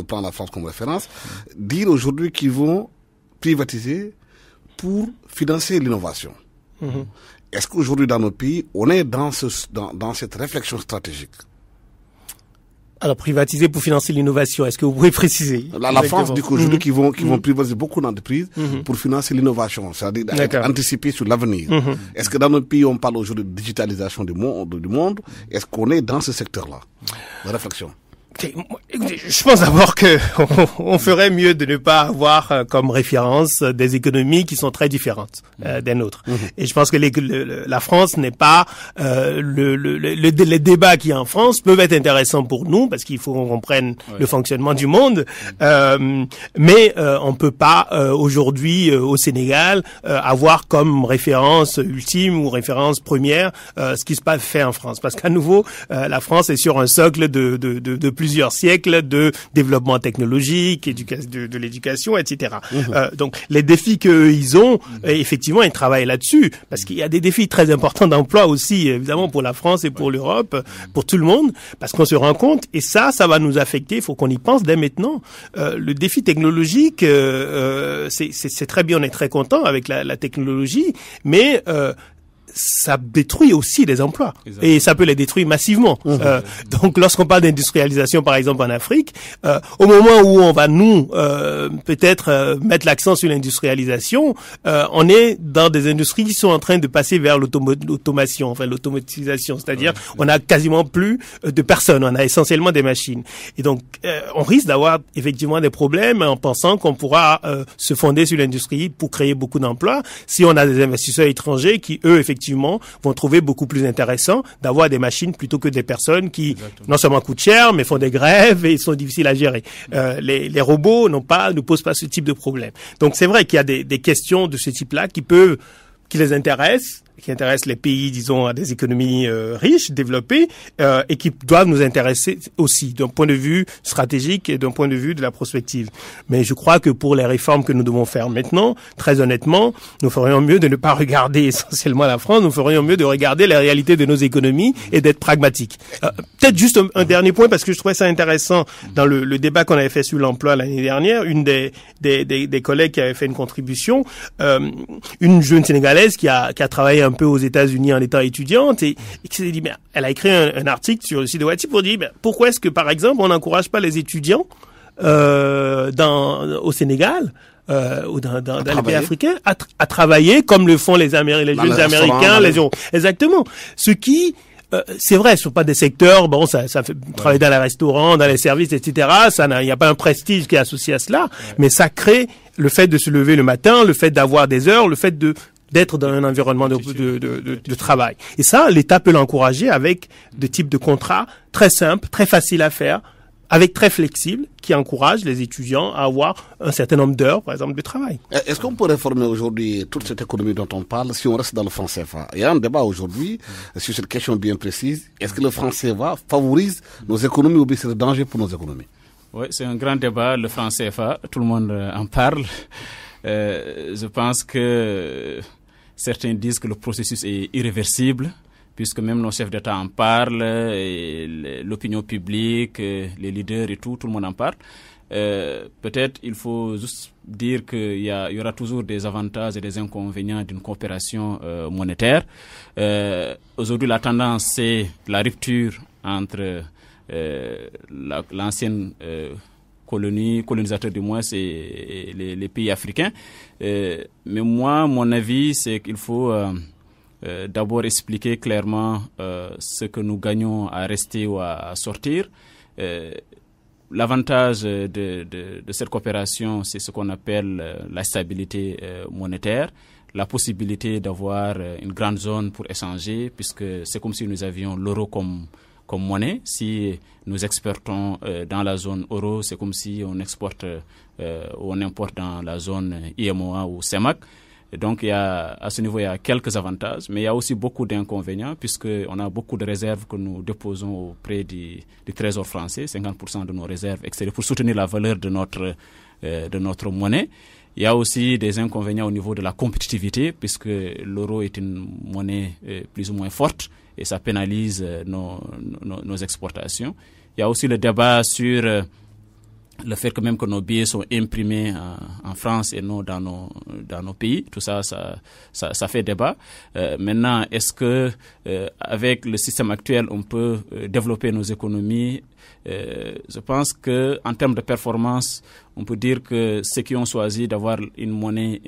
A: prend la France comme référence, dire aujourd'hui qu'ils vont privatiser pour financer l'innovation. Est-ce qu'aujourd'hui dans nos pays, on est dans cette réflexion stratégique?
E: Alors, privatiser pour financer l'innovation, est-ce que vous pouvez préciser?
A: La France dit qu'aujourd'hui qu'ils vont privatiser beaucoup d'entreprises pour financer l'innovation, c'est-à-dire anticiper sur l'avenir. Est-ce que dans notre pays, on parle aujourd'hui de digitalisation du monde? Est-ce qu'on est dans ce secteur-là de réflexion?
E: Écoutez, je pense d'abord que on ferait mieux de ne pas avoir comme référence des économies qui sont très différentes des nôtres. Et je pense que la France n'est pas les débats qu'il y a en France peuvent être intéressants pour nous parce qu'il faut qu'on comprenne le fonctionnement du monde. Mais on peut pas aujourd'hui au Sénégal avoir comme référence ultime ou référence première ce qui se passe fait en France, parce qu'à nouveau la France est sur un socle de plusieurs siècles de développement technologique, de l'éducation, etc. Donc les défis qu'ils ont, effectivement, ils travaillent là-dessus, parce qu'il y a des défis très importants d'emploi aussi, évidemment, pour la France et pour l'Europe, pour tout le monde, parce qu'on se rend compte, et ça va nous affecter, il faut qu'on y pense dès maintenant. Le défi technologique, c'est très bien, on est très content avec la technologie, mais ça détruit aussi les emplois. Exactement. Et ça peut les détruire massivement. Donc lorsqu'on parle d'industrialisation par exemple en Afrique, au moment où on va peut-être mettre l'accent sur l'industrialisation, on est dans des industries qui sont en train de passer vers l'automation, enfin l'automatisation, c'est-à-dire on a quasiment plus de personnes, on a essentiellement des machines. Et donc on risque d'avoir effectivement des problèmes en pensant qu'on pourra se fonder sur l'industrie pour créer beaucoup d'emplois si on a des investisseurs étrangers qui eux effectivement vont trouver beaucoup plus intéressant d'avoir des machines plutôt que des personnes qui non seulement coûtent cher, mais font des grèves et sont difficiles à gérer. Les robots ne posent pas ce type de problème. Donc c'est vrai qu'il y a des questions de ce type-là qui les intéressent, qui intéressent les pays, disons, à des économies riches, développées, et qui doivent nous intéresser aussi d'un point de vue stratégique et d'un point de vue de la prospective. Mais je crois que pour les réformes que nous devons faire maintenant, très honnêtement, nous ferions mieux de ne pas regarder essentiellement la France, nous ferions mieux de regarder les réalités de nos économies et d'être pragmatiques. Peut-être juste un dernier point, parce que je trouvais ça intéressant dans le débat qu'on avait fait sur l'emploi l'année dernière, une des collègues qui avait fait une contribution, une jeune Sénégalaise qui a travaillé un peu aux États-Unis en étant étudiante et qui s'est dit, elle a écrit un article sur le site de Wati pour dire, pourquoi est-ce que, par exemple, on n'encourage pas les étudiants au Sénégal ou dans les pays africains à travailler comme le font les jeunes Américains, exactement. Ce qui c'est vrai, ce sont pas des secteurs, ça fait travailler dans les restaurants, dans les services, etc. Il n'y a pas un prestige qui est associé à cela, mais ça crée le fait de se lever le matin, le fait d'avoir des heures, le fait d'être dans un environnement de travail. Et ça, l'État peut l'encourager avec des types de contrats très simples, très faciles à faire, avec très flexible, qui encourage les étudiants à avoir un certain nombre d'heures, par exemple, de travail.
A: Est-ce qu'on peut réformer aujourd'hui toute cette économie dont on parle si on reste dans le franc CFA? Il y a un débat aujourd'hui sur cette question bien précise. Est-ce que le franc CFA favorise nos économies ou bien c'est le danger pour nos économies?
D: Oui, c'est un grand débat, le franc CFA. Tout le monde en parle. Je pense que certains disent que le processus est irréversible, puisque même nos chefs d'État en parlent, et l'opinion publique, les leaders et tout le monde en parle. Peut-être il faut juste dire qu'il y aura toujours des avantages et des inconvénients d'une coopération monétaire. Aujourd'hui, la tendance, c'est la rupture entre l'ancienne colonisateur du moins, et les pays africains. Mais moi, mon avis, c'est qu'il faut d'abord expliquer clairement ce que nous gagnons à rester ou à sortir. L'avantage de cette coopération, c'est ce qu'on appelle la stabilité monétaire, la possibilité d'avoir une grande zone pour échanger, puisque c'est comme si nous avions l'euro comme monnaie. Si nous exportons dans la zone euro, c'est comme si on exporte ou on importe dans la zone IMOA ou CEMAC. Et donc, à ce niveau, il y a quelques avantages, mais il y a aussi beaucoup d'inconvénients, puisqu'on a beaucoup de réserves que nous déposons auprès du Trésor français, 50% de nos réserves extérieures, pour soutenir la valeur de notre monnaie. Il y a aussi des inconvénients au niveau de la compétitivité, puisque l'euro est une monnaie plus ou moins forte, et ça pénalise nos exportations. Il y a aussi le débat sur le fait que même que nos billets sont imprimés en France et non dans nos pays. Tout ça fait débat. Maintenant, est-ce que avec le système actuel, on peut développer nos économies? Je pense que en termes de performance, on peut dire que ceux qui ont choisi d'avoir une monnaie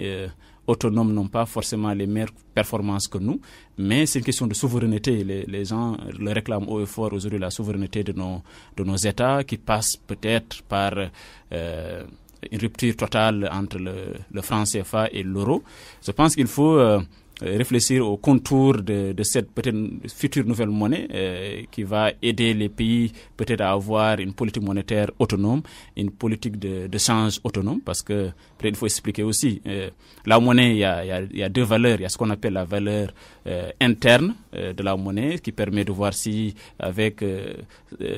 D: autonomes n'ont pas forcément les meilleures performances que nous, mais c'est une question de souveraineté. Les gens le réclament haut et fort aujourd'hui, la souveraineté de nos États, qui passe peut-être par une rupture totale entre le franc CFA et l'euro. Je pense qu'il faut réfléchir au contour de cette peut-être future nouvelle monnaie qui va aider les pays peut-être à avoir une politique monétaire autonome, une politique de change autonome, parce que peut-être il faut expliquer aussi la monnaie, il y a deux valeurs. Il y a ce qu'on appelle la valeur interne de la monnaie, qui permet de voir si avec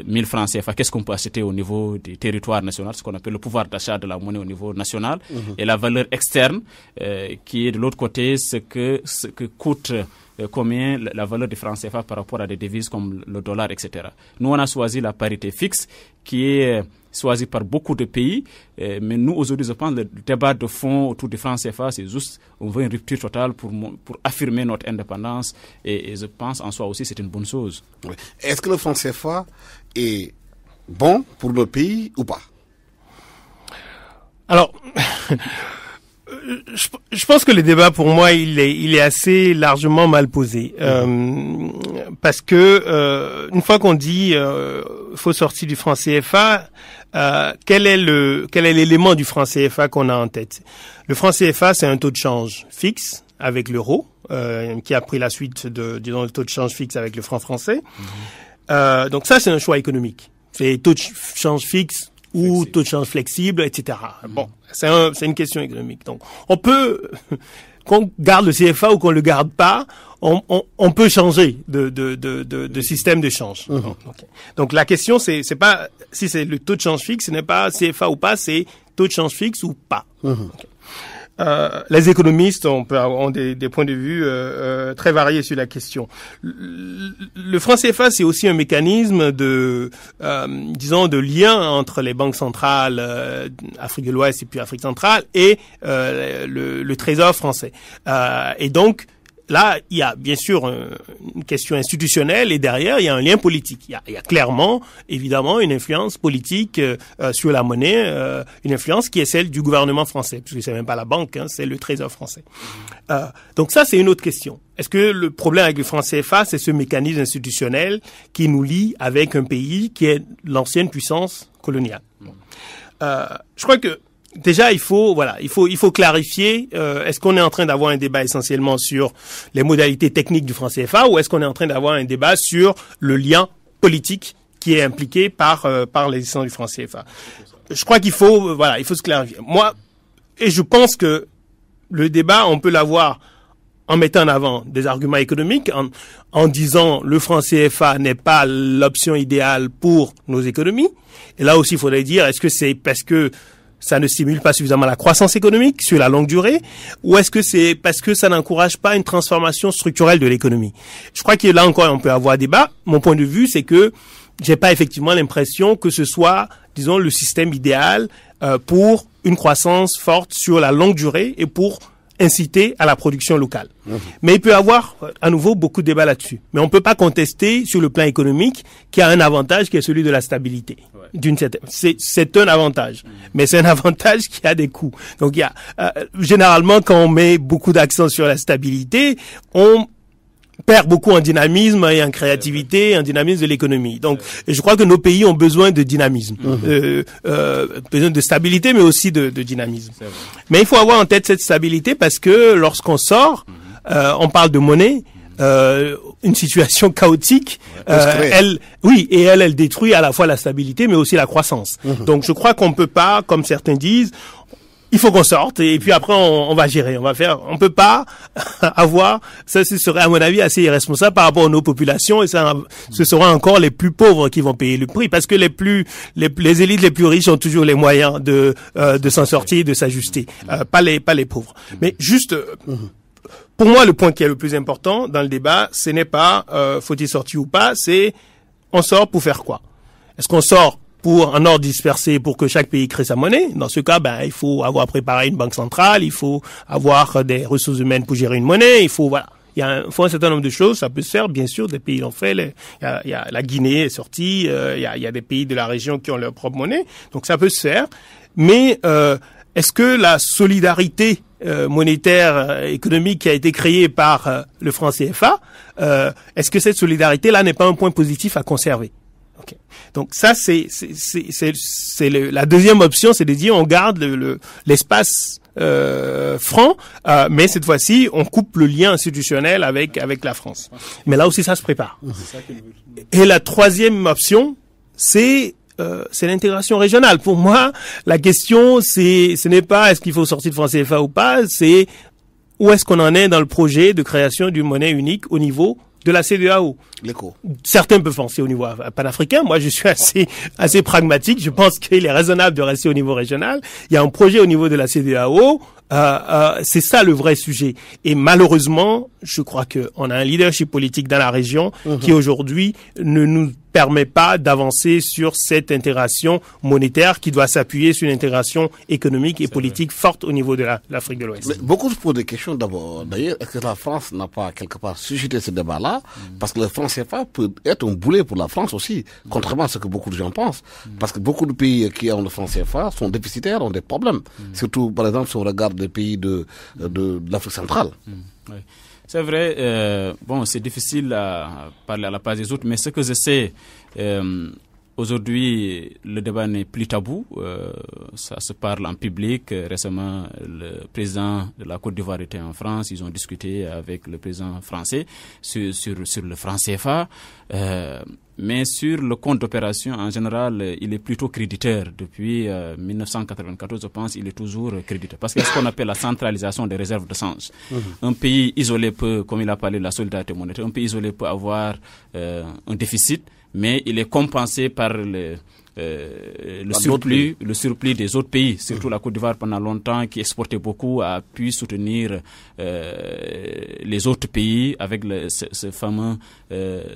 D: 1000 francs CFA, qu'est-ce qu'on peut acheter au niveau du territoire national, ce qu'on appelle le pouvoir d'achat de la monnaie au niveau national, et la valeur externe qui est de l'autre côté ce que coûte combien la valeur du franc CFA par rapport à des devises comme le dollar, etc. Nous, on a choisi la parité fixe qui est choisie par beaucoup de pays, mais nous, aujourd'hui, je pense, le débat de fond autour du franc CFA, c'est juste, on veut une rupture totale pour affirmer notre indépendance, et je pense en soi aussi c'est une bonne chose.
A: Oui. Est-ce que le franc CFA est bon pour le pays ou pas?
E: Alors, je pense que le débat, pour moi, il est assez largement mal posé, parce que une fois qu'on dit faut sortir du franc CFA, quel est l'élément du franc CFA qu'on a en tête? Le franc CFA, c'est un taux de change fixe avec l'euro, qui a pris la suite disons, le taux de change fixe avec le franc français. Donc ça, c'est un choix économique. C'est taux de change fixe ou taux de change flexible, etc. Bon, c'est une question économique. Donc, on peut, qu'on garde le CFA ou qu'on le garde pas, on peut changer de système de change. Okay. Donc, la question, c'est pas si c'est le taux de change fixe, ce n'est pas CFA ou pas, c'est taux de change fixe ou pas. Okay. Les économistes ont des points de vue très variés sur la question. Le franc CFA, c'est aussi un mécanisme disons, de lien entre les banques centrales Afrique de l'Ouest et puis Afrique centrale et le Trésor français. Et donc, là, il y a bien sûr une question institutionnelle et derrière, il y a un lien politique. Il y a clairement, évidemment, une influence politique sur la monnaie, une influence qui est celle du gouvernement français, puisque c'est même pas la banque, c'est le Trésor français. Donc ça, c'est une autre question. Est-ce que le problème avec le franc CFA, c'est ce mécanisme institutionnel qui nous lie avec un pays qui est l'ancienne puissance coloniale? Je crois que déjà, il faut clarifier, est-ce qu'on est en train d'avoir un débat essentiellement sur les modalités techniques du franc CFA ou est-ce qu'on est en train d'avoir un débat sur le lien politique qui est impliqué par l'existence du franc CFA. Je crois qu'il faut se clarifier. Moi, et je pense que le débat, on peut l'avoir en mettant en avant des arguments économiques, en disant le franc CFA n'est pas l'option idéale pour nos économies. Et là aussi, il faudrait dire, est-ce que c'est parce que ça ne stimule pas suffisamment la croissance économique sur la longue durée, ou est-ce que c'est parce que ça n'encourage pas une transformation structurelle de l'économie? Je crois que là encore, on peut avoir débat. Mon point de vue, c'est que j'ai pas effectivement l'impression que ce soit, disons, le système idéal pour une croissance forte sur la longue durée et pour inciter à la production locale. Mais il peut y avoir, à nouveau, beaucoup de débats là-dessus. Mais on ne peut pas contester, sur le plan économique, qu'il y a un avantage qui est celui de la stabilité. C'est un avantage. Mais c'est un avantage qui a des coûts. Donc, il y a, généralement, quand on met beaucoup d'accent sur la stabilité, on perd beaucoup en dynamisme et en créativité, en dynamisme de l'économie. Donc, je crois que nos pays ont besoin de dynamisme, besoin de stabilité, mais aussi de dynamisme. Mais il faut avoir en tête cette stabilité parce que lorsqu'on sort, on parle de monnaie, une situation chaotique, elle détruit à la fois la stabilité, mais aussi la croissance. Donc, je crois qu'on peut pas, comme certains disent, il faut qu'on sorte et puis après on va gérer, on peut pas avoir, ça ce serait à mon avis assez irresponsable par rapport à nos populations et ça ce sera encore les plus pauvres qui vont payer le prix parce que les élites les plus riches ont toujours les moyens de s'en sortir, de s'ajuster, pas les pauvres. Mais juste pour moi le point qui est le plus important dans le débat, ce n'est pas faut-il sortir ou pas, c'est on sort pour faire quoi? Est-ce qu'on sort pour un ordre dispersé pour que chaque pays crée sa monnaie? Dans ce cas, il faut avoir préparé une banque centrale, il faut avoir des ressources humaines pour gérer une monnaie, il faut un certain nombre de choses, ça peut se faire, bien sûr, des pays l'ont fait, il y a la Guinée est sortie, il y a des pays de la région qui ont leur propre monnaie, donc ça peut se faire, mais est-ce que la solidarité monétaire, économique qui a été créée par le franc CFA, est-ce que cette solidarité-là n'est pas un point positif à conserver? Okay. Donc ça c'est la deuxième option, c'est de dire on garde l'espace franc, mais cette fois-ci on coupe le lien institutionnel avec la France. Mais là aussi ça se prépare. Et la troisième option c'est l'intégration régionale. Pour moi, la question ce n'est pas est-ce qu'il faut sortir de franc CFA ou pas, c'est où est-ce qu'on en est dans le projet de création d'une monnaie unique au niveau de la CEDEAO. Certains peuvent penser au niveau panafricain. Moi, je suis assez pragmatique. Je pense qu'il est raisonnable de rester au niveau régional. Il y a un projet au niveau de la CEDEAO. C'est ça le vrai sujet. Et malheureusement, je crois qu'on a un leadership politique dans la région qui aujourd'hui ne nous permet pas d'avancer sur cette intégration monétaire qui doit s'appuyer sur une intégration économique et politique forte au niveau de l'Afrique de l'Ouest.
A: Mais beaucoup se posent des questions d'abord. D'ailleurs, est-ce que la France n'a pas quelque part suscité ce débat-là? Parce que le franc CFA peut être un boulet pour la France aussi, contrairement à ce que beaucoup de gens pensent. Parce que beaucoup de pays qui ont le franc CFA sont déficitaires, ont des problèmes. Surtout, par exemple, si on regarde les pays de l'Afrique centrale.
D: Oui. C'est vrai, c'est difficile à parler à la place des autres, mais ce que je sais, aujourd'hui, le débat n'est plus tabou, ça se parle en public. Récemment, le président de la Côte d'Ivoire était en France, ils ont discuté avec le président français sur le franc CFA. Mais sur le compte d'opération, en général, il est plutôt créditeur. Depuis 1994, je pense, il est toujours créditeur. Parce qu'il y a ce qu'on appelle la centralisation des réserves de change. Un pays isolé peut, comme il a parlé de la solidarité monétaire, un pays isolé peut avoir un déficit, mais il est compensé par le surplus des autres pays, surtout la Côte d'Ivoire pendant longtemps qui exportait beaucoup a pu soutenir les autres pays avec ce fameux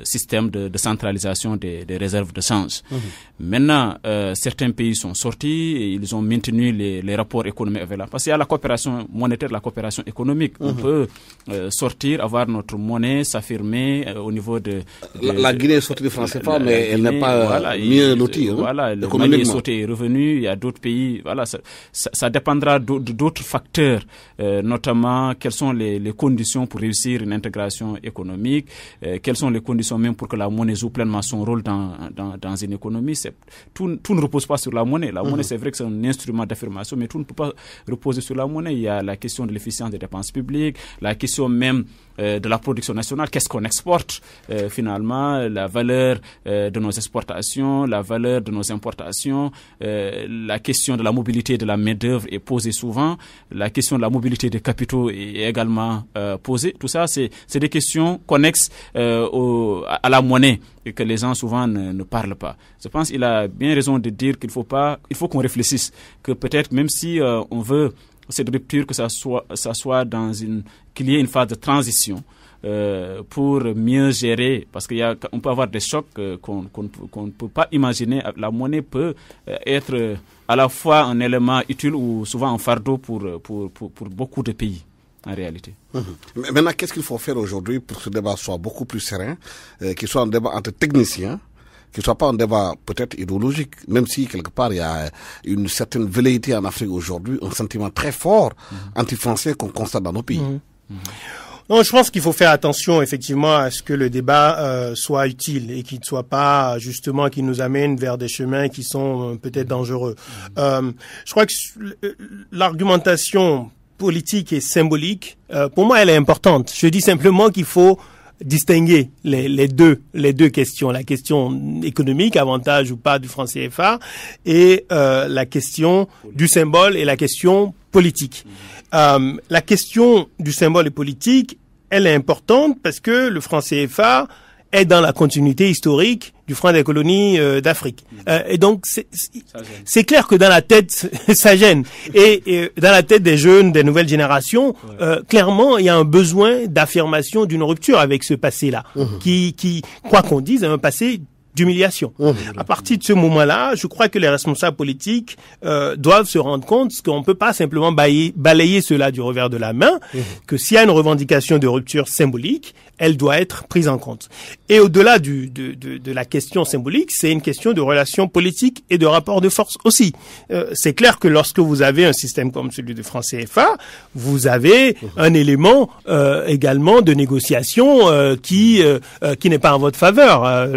D: système de centralisation des réserves de change. Maintenant, certains pays sont sortis et ils ont maintenu les rapports économiques avec parce qu'il y a la coopération monétaire, la coopération économique. On peut sortir, avoir notre monnaie, s'affirmer au niveau de
A: la Guinée est sortie du franc CFA, mais elle n'est pas mieux lotie.
D: Voilà, le Mali est sauté et revenu. Il y a d'autres pays. Voilà, ça dépendra d'autres facteurs, notamment quelles sont les conditions pour réussir une intégration économique, quelles sont les conditions même pour que la monnaie joue pleinement son rôle dans une économie. Tout ne repose pas sur la monnaie. La monnaie, c'est vrai que c'est un instrument d'affirmation, mais tout ne peut pas reposer sur la monnaie. Il y a la question de l'efficience des dépenses publiques, la question même de la production nationale, qu'est-ce qu'on exporte finalement, la valeur de nos exportations, la valeur de nos importations, la question de la mobilité de la main-d'œuvre est posée souvent, la question de la mobilité des capitaux est également posée. Tout ça, c'est des questions connexes à la monnaie et que les gens souvent ne parlent pas. Je pense qu'il a bien raison de dire il faut qu'on réfléchisse, que peut-être même si on veut cette rupture, que ça soit qu'il y ait une phase de transition pour mieux gérer, parce qu'on peut avoir des chocs qu'on ne peut pas imaginer. La monnaie peut être à la fois un élément utile ou souvent un fardeau pour beaucoup de pays. En réalité.
A: Maintenant, qu'est-ce qu'il faut faire aujourd'hui pour que ce débat soit beaucoup plus serein, qu'il soit un débat entre techniciens, qu'il ne soit pas un débat peut-être idéologique, même si quelque part il y a une certaine velléité en Afrique aujourd'hui, un sentiment très fort anti-français qu'on constate dans nos pays.
E: Non, je pense qu'il faut faire attention effectivement à ce que le débat soit utile et qu'il ne soit pas justement qui nous amène vers des chemins qui sont peut-être dangereux. Je crois que l'argumentation politique et symbolique, pour moi, elle est importante. Je dis simplement qu'il faut distinguer les deux questions, la question économique, avantage ou pas du franc CFA, et la question du symbole et la question politique. La question du symbole et politique, elle est importante parce que le franc CFA est dans la continuité historique du franc des colonies d'Afrique. Et donc, c'est clair que dans la tête, ça gêne. Et dans la tête des jeunes, des nouvelles générations, clairement, il y a un besoin d'affirmation d'une rupture avec ce passé-là, qui, quoi qu'on dise, est un passé d'humiliation. À partir de ce moment-là, je crois que les responsables politiques doivent se rendre compte qu'on ne peut pas simplement balayer cela du revers de la main, que s'il y a une revendication de rupture symbolique, elle doit être prise en compte. Et au-delà de la question symbolique, c'est une question de relations politiques et de rapport de force aussi. C'est clair que lorsque vous avez un système comme celui de franc CFA, vous avez un élément également de négociation qui n'est pas en votre faveur.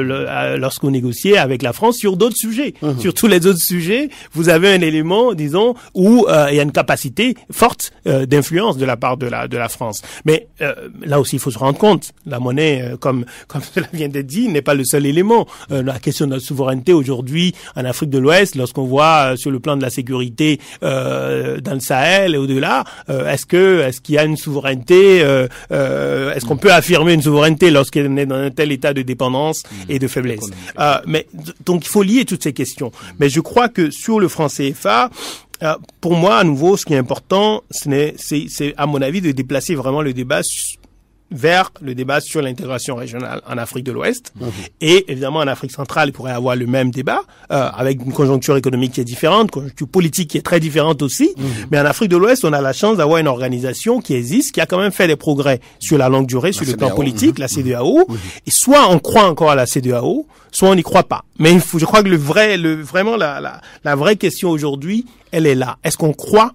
E: Lorsque vous négociez avec la France sur d'autres sujets. Sur tous les autres sujets, vous avez un élément, disons, où il y a une capacité forte d'influence de la part de la France. Mais là aussi, il faut se rendre compte, la monnaie, comme cela vient d'être dit, n'est pas le seul élément. La question de notre souveraineté aujourd'hui en Afrique de l'Ouest, lorsqu'on voit sur le plan de la sécurité dans le Sahel et au-delà, est-ce qu'il y a une souveraineté, est-ce qu'on peut affirmer une souveraineté lorsqu'on est dans un tel état de dépendance et de faiblesse? Mais donc il faut lier toutes ces questions. Mais je crois que sur le franc CFA, pour moi, à nouveau, ce qui est important, c'est à mon avis de déplacer vraiment le débat vers le débat sur l'intégration régionale en Afrique de l'Ouest. Et évidemment, en Afrique centrale, il pourrait y avoir le même débat, avec une conjoncture économique qui est différente, une conjoncture politique qui est très différente aussi. Mais en Afrique de l'Ouest, on a la chance d'avoir une organisation qui existe, qui a quand même fait des progrès sur la longue durée, sur le plan politique, la CEDEAO. Et soit on croit encore à la CEDEAO, soit on n'y croit pas. Mais je crois que vraiment la vraie question aujourd'hui, elle est là. Est-ce qu'on croit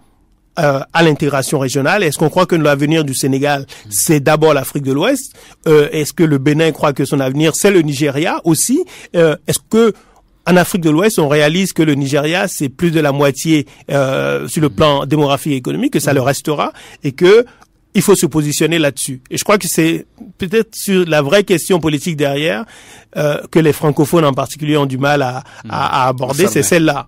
E: à l'intégration régionale? Est-ce qu'on croit que l'avenir du Sénégal, c'est d'abord l'Afrique de l'Ouest? Est-ce que le Bénin croit que son avenir, c'est le Nigeria aussi? Est-ce que en Afrique de l'Ouest, on réalise que le Nigeria, c'est plus de la moitié sur le plan démographique et économique, que ça le restera, et que il faut se positionner là-dessus. Et je crois que c'est peut-être sur la vraie question politique derrière que les francophones en particulier ont du mal à aborder, c'est celle-là.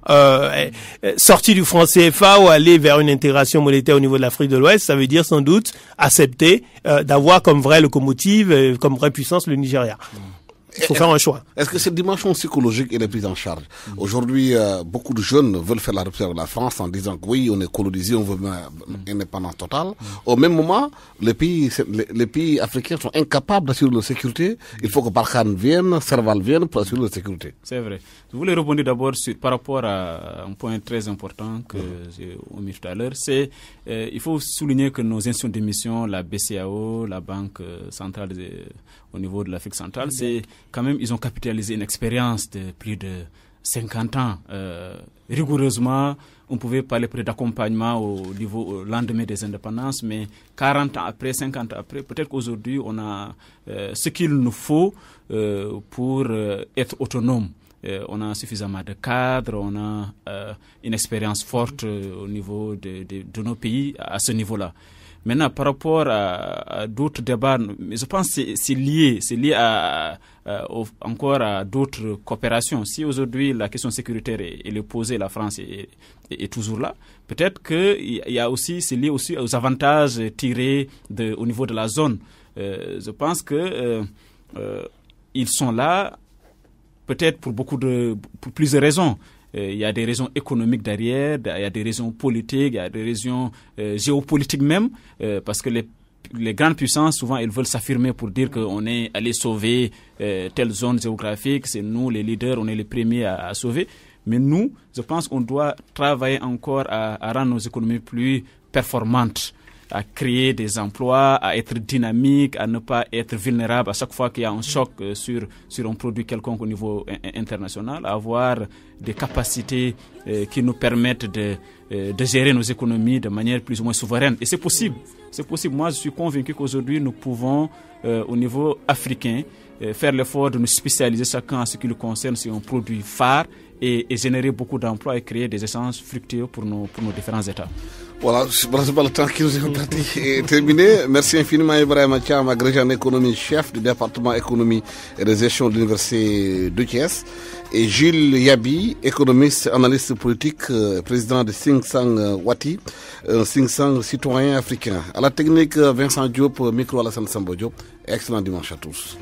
E: Sortir du franc CFA ou aller vers une intégration monétaire au niveau de l'Afrique de l'Ouest, ça veut dire sans doute accepter d'avoir comme vraie locomotive, comme vraie puissance le Nigeria. Il faut faire un choix.
A: Est-ce que cette dimension psychologique est prise en charge? Aujourd'hui, beaucoup de jeunes veulent faire la rupture de la France en disant que oui, on est colonisé, on veut une indépendance totale. Au même moment, les pays africains sont incapables d'assurer leur sécurité. Il faut que Barkhane vienne, Serval vienne pour assurer leur sécurité.
D: C'est vrai. Je voulais rebondir d'abord par rapport à un point très important que j'ai omis tout à l'heure. C'est il faut souligner que nos institutions d'émission, la BCAO, la Banque centrale au niveau de l'Afrique centrale, c'est quand même, ils ont capitalisé une expérience de plus de 50 ans. Rigoureusement, on pouvait parler peut-être d'accompagnement au lendemain des indépendances, mais 40 ans après, 50 ans après, peut-être qu'aujourd'hui, on a ce qu'il nous faut pour être autonome. On a suffisamment de cadres, on a une expérience forte au niveau de nos pays à ce niveau-là. Maintenant, par rapport à d'autres débats, je pense que c'est lié encore à d'autres coopérations. Si aujourd'hui la question sécuritaire est posée, la France est toujours là, peut-être qu'il y a aussi, c'est lié aussi aux avantages tirés au niveau de la zone. Je pense que ils sont là, peut-être pour pour plusieurs raisons. Il y a des raisons économiques derrière, il y a des raisons politiques, il y a des raisons géopolitiques même, parce que les grandes puissances, souvent, elles veulent s'affirmer pour dire qu'on est allé sauver telle zone géographique, c'est nous les leaders, on est les premiers à sauver. Mais nous, je pense qu'on doit travailler encore à rendre nos économies plus performantes, à créer des emplois, à être dynamique, à ne pas être vulnérable à chaque fois qu'il y a un choc sur un produit quelconque au niveau international, à avoir des capacités qui nous permettent de gérer nos économies de manière plus ou moins souveraine. Et c'est possible. C'est possible. Moi, je suis convaincu qu'aujourd'hui, nous pouvons, au niveau africain, faire l'effort de nous spécialiser chacun en ce qui le concerne sur un produit phare et générer beaucoup d'emplois et créer des échanges fructueux pour nos différents États.
A: Voilà, le temps qui nous est imparti est terminé. Merci infiniment Ibrahima Thiam, agrégé en économie, chef du département économie et de gestion de l'université de Thiès, et Gilles Yabi, économiste, analyste politique, président de Think Sang Wati, un Think Sang citoyen africain. À la technique, Vincent Diop, micro Alassane Sambo Diop. Excellent dimanche à tous.